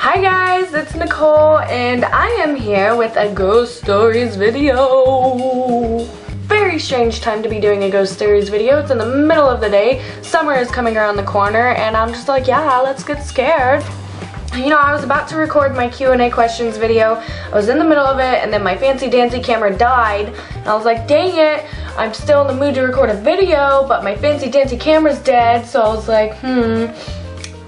Hi guys, it's Nicole and I am here with a ghost stories video. Very strange time to be doing a ghost stories video. It's in the middle of the day. Summer is coming around the corner and I'm just like, yeah, let's get scared. You know, I was about to record my Q&A questions video. I was in the middle of it and then my fancy dancy camera died. And I was like, dang it, I'm still in the mood to record a video, but my fancy dancy camera's dead. So I was like,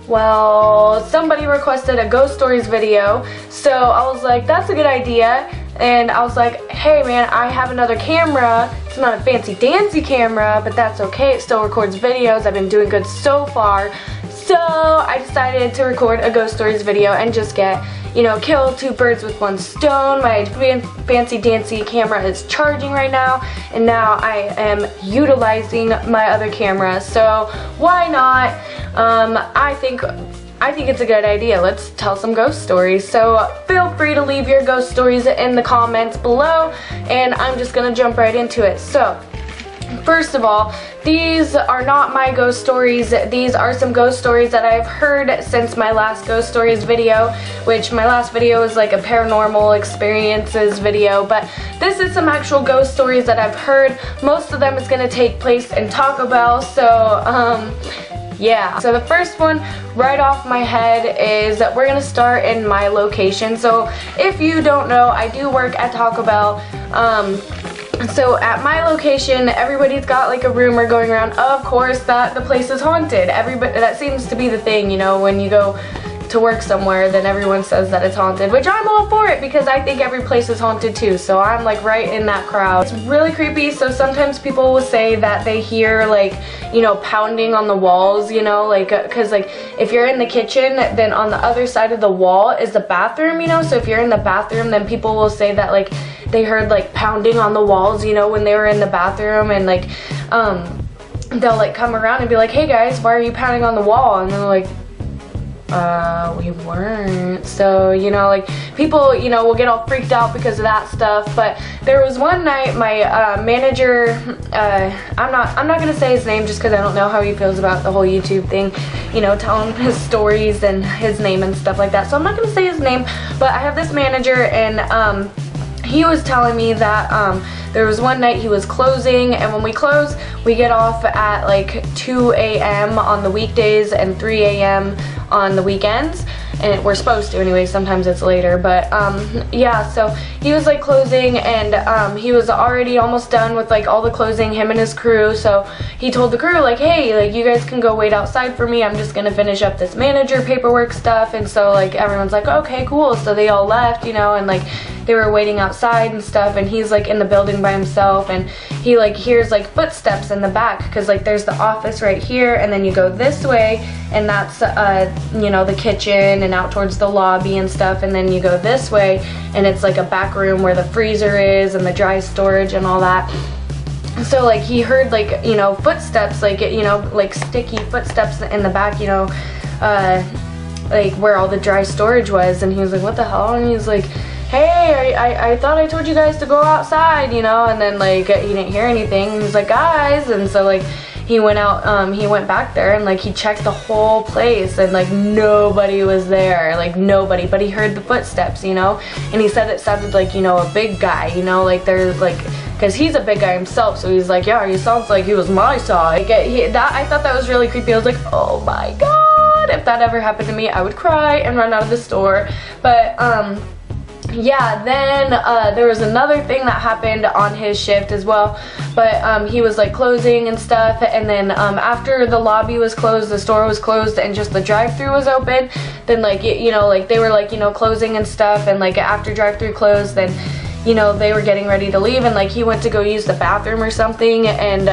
well, somebody requested a ghost stories video. So I was like, that's a good idea. And I was like, hey man, I have another camera. It's not a fancy dancy camera, but that's okay. It still records videos. I've been doing good so far. So I decided to record a ghost stories video and just get, you know, kill two birds with one stone. My fancy dancy camera is charging right now, and now I am utilizing my other camera. So why not? I think it's a good idea. Let's tell some ghost stories. So feel free to leave your ghost stories in the comments below, and I'm just gonna jump right into it. So first of all, these are not my ghost stories. These are some ghost stories that I've heard since my last ghost stories video, which my last video was like a paranormal experiences video, but this is some actual ghost stories that I've heard. Most of them is going to take place in Taco Bell, so yeah. So the first one right off my head is that we're going to start in my location. So if you don't know, I do work at Taco Bell. So at my location, everybody's got like a rumor going around, of course, that the place is haunted. That seems to be the thing, you know, when you go to work somewhere, then everyone says that it's haunted, which I'm all for it because I think every place is haunted too, so I'm like right in that crowd. It's really creepy. So sometimes people will say that they hear like, you know, pounding on the walls, you know, like, cause like if you're in the kitchen, then on the other side of the wall is the bathroom, you know, so if you're in the bathroom, then people will say that like they heard like pounding on the walls, you know, when they were in the bathroom, and like they'll like come around and be like, hey guys, why are you pounding on the wall? And they're like, we weren't. So, you know, like people, you know, will get all freaked out because of that stuff. But there was one night my manager, I'm not gonna say his name just because I don't know how he feels about the whole YouTube thing, you know, telling his stories and his name and stuff like that, so I'm not gonna say his name. But I have this manager, and he was telling me that there was one night he was closing, and when we close, we get off at like 2 a.m. on the weekdays and 3 a.m. on the weekends, and we're supposed to anyway. Sometimes it's later, but yeah, so he was like closing, and he was already almost done with like all the closing, him and his crew. So he told the crew like, hey, like you guys can go wait outside for me, I'm just gonna finish up this manager paperwork stuff. And so like everyone's like, okay, cool. So they all left, you know, and like they were waiting outside and stuff, and he's like in the building by himself, and he like hears like footsteps in the back, because like there's the office right here, and then you go this way, and that's you know, the kitchen and out towards the lobby and stuff, and then you go this way and it's like a back room where the freezer is and the dry storage and all that. So like he heard like, you know, footsteps, like, you know, like sticky footsteps in the back, you know, like where all the dry storage was, and he was like, what the hell? And he's like, hey, I thought I told you guys to go outside, you know, and then like he didn't hear anything. He was like, guys, and so like he went out, he went back there, and like he checked the whole place, and like nobody was there, like nobody, but he heard the footsteps, you know, and he said it sounded like, you know, a big guy, you know, like there's like, because he's a big guy himself, so he's like, yeah, he sounds like he was my size. Like, I thought that was really creepy. I was like, oh my god, if that ever happened to me, I would cry and run out of the store. But yeah, then there was another thing that happened on his shift as well, but he was like closing and stuff, and then after the lobby was closed, the store was closed, and just the drive-thru was open, then like, you know, like they were like, you know, closing and stuff, and like after drive-thru closed, then, you know, they were getting ready to leave, and like he went to go use the bathroom or something, and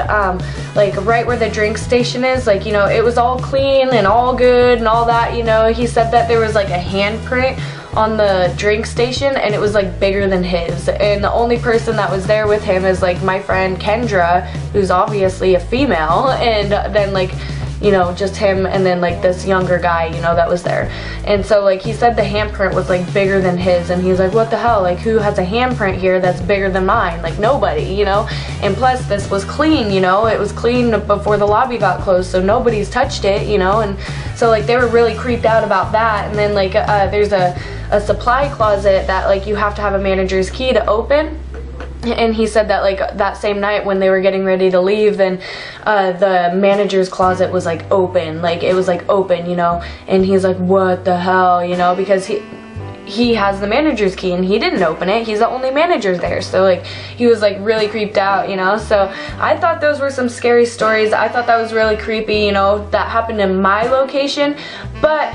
like right where the drink station is, like, you know, it was all clean and all good and all that, you know. He said that there was like a handprint on the drink station, and it was like bigger than his, and the only person that was there with him is like my friend Kendra, who's obviously a female, and then like you know, just him and then like this younger guy, you know, that was there. And so like he said the handprint was like bigger than his, and he's like, what the hell, like who has a handprint here that's bigger than mine? Like nobody, you know. And plus this was clean, you know, it was clean before the lobby got closed, so nobody's touched it, you know. And so like they were really creeped out about that. And then like there's a supply closet that like you have to have a manager's key to open. And he said that like that same night when they were getting ready to leave, then the manager's closet was like open, like it was like open, you know. And he's like, what the hell, you know, because he has the manager's key and he didn't open it. He's the only manager there. So like he was like really creeped out, you know. So I thought those were some scary stories. I thought that was really creepy, you know, that happened in my location. But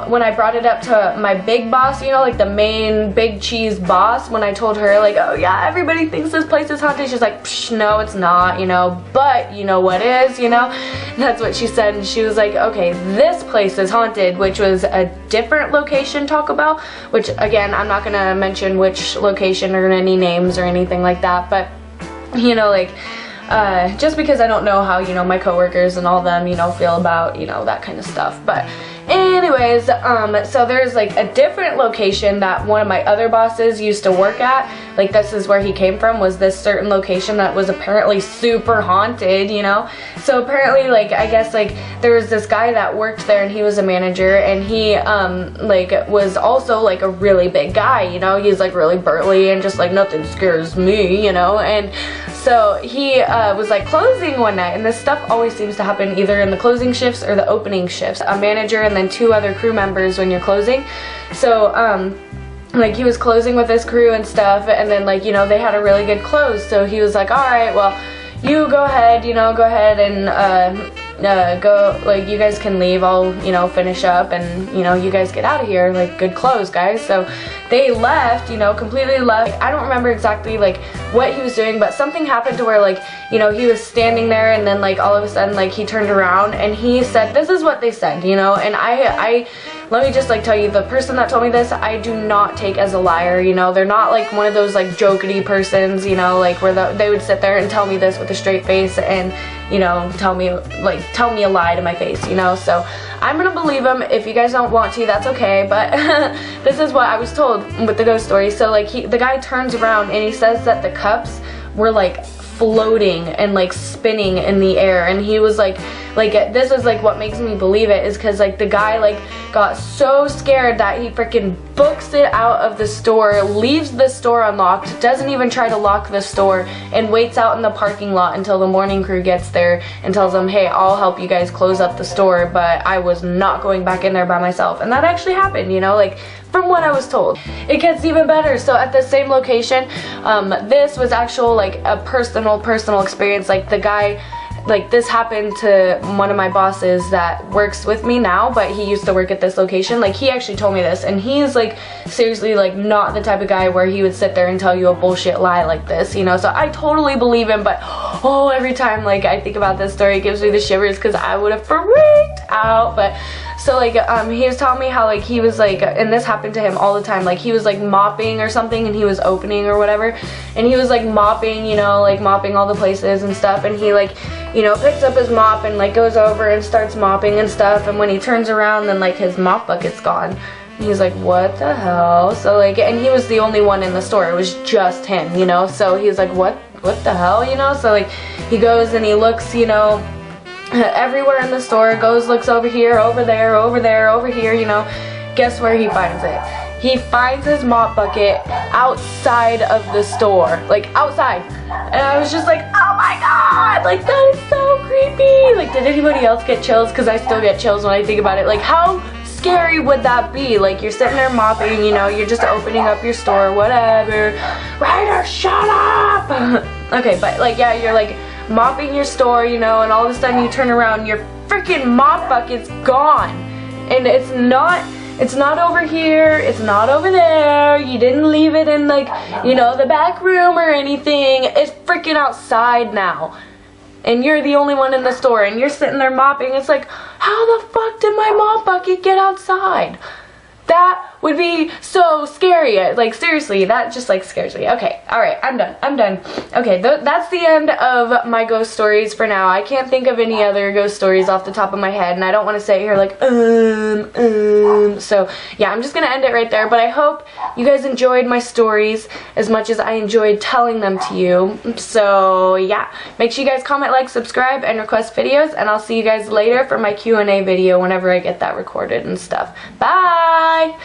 when I brought it up to my big boss, you know, like the main big cheese boss, when I told her like, oh yeah, everybody thinks this place is haunted, she's like, psh, no it's not, you know, but you know what is, you know. And that's what she said. And she was like, okay, this place is haunted, which was a different location, Taco Bell, which again, I'm not gonna mention which location or any names or anything like that, but you know, like just because I don't know how, you know, my coworkers and all them, you know, feel about, you know, that kind of stuff. But anyways, so there's like a different location that one of my other bosses used to work at. Like this is where he came from, was this certain location that was apparently super haunted, you know. So apparently like I guess like there was this guy that worked there and he was a manager, and he like was also like a really big guy, you know. He's like really burly and just like nothing scares me, you know. And so he was like closing one night, and this stuff always seems to happen either in the closing shifts or the opening shifts. A manager and then 2 other crew members when you're closing. So like he was closing with his crew and stuff, and then like, you know, they had a really good close. So he was like, all right, well, you go ahead, you know, go ahead and go, like you guys can leave, I'll, you know, finish up, and you know, you guys get out of here, like good close, guys. So they left, you know, completely left. Like, I don't remember exactly like what he was doing, but something happened to where like, you know, he was standing there, and then like all of a sudden like he turned around and he said, this is what they said, you know. And I let me just like tell you, the person that told me this, I do not take as a liar, you know. They're not like one of those like jokety persons, you know, like where they would sit there and tell me this with a straight face and, you know, tell me a lie to my face, you know. So I'm gonna believe him. If you guys don't want to, that's okay, but this is what I was told with the ghost story. So like the guy turns around and he says that the cups were like floating and like spinning in the air, and he was like this is like what makes me believe it, is because like the guy like got so scared that he freaking books it out of the store, leaves the store unlocked, doesn't even try to lock the store, and waits out in the parking lot until the morning crew gets there and tells them, hey, I'll help you guys close up the store, but I was not going back in there by myself. And that actually happened, you know, like from what I was told. It gets even better. So at the same location, this was actual like a personal experience. Like the guy, like this happened to one of my bosses that works with me now, but he used to work at this location. Like he actually told me this, and he's like seriously like not the type of guy where he would sit there and tell you a bullshit lie like this, you know. So I totally believe him, but oh, every time like I think about this story, it gives me the shivers because I would have freaked out. But so like he was telling me how like he was like, and this happened to him all the time, like he was like mopping or something, and he was opening or whatever, and he was like mopping, you know, like mopping all the places and stuff, and he like, you know, picks up his mop and like goes over and starts mopping and stuff, and when he turns around, then like his mop bucket's gone. And he's like, what the hell? So like, and he was the only one in the store, it was just him, you know. So he was like, what the hell, you know. So like he goes and he looks, you know, everywhere in the store, goes, looks over here, over there, over here, you know. Guess where he finds it? He finds his mop bucket outside of the store, like outside. And I was just like, oh my god, like that is so creepy. Like, did anybody else get chills? Because I still get chills when I think about it. Like, how scary would that be? Like, you're sitting there mopping, you know, you're just opening up your store, whatever. Ryder, shut up! Okay, but like, yeah, you're like mopping your store, you know, and all of a sudden you turn around, your freaking mop bucket's gone. And it's not over here, it's not over there, you didn't leave it in like, you know, the back room or anything. It's freaking outside now. And you're the only one in the store, and you're sitting there mopping. It's like, how the fuck did my mop bucket get outside? That would be so scary. Like, seriously, that just like scares me. Okay, alright, I'm done. Okay, that's the end of my ghost stories for now. I can't think of any other ghost stories off the top of my head, and I don't want to sit here like, so yeah, I'm just gonna end it right there. But I hope you guys enjoyed my stories as much as I enjoyed telling them to you. So yeah, make sure you guys comment, like, subscribe, and request videos, and I'll see you guys later for my Q&A video whenever I get that recorded and stuff. Bye!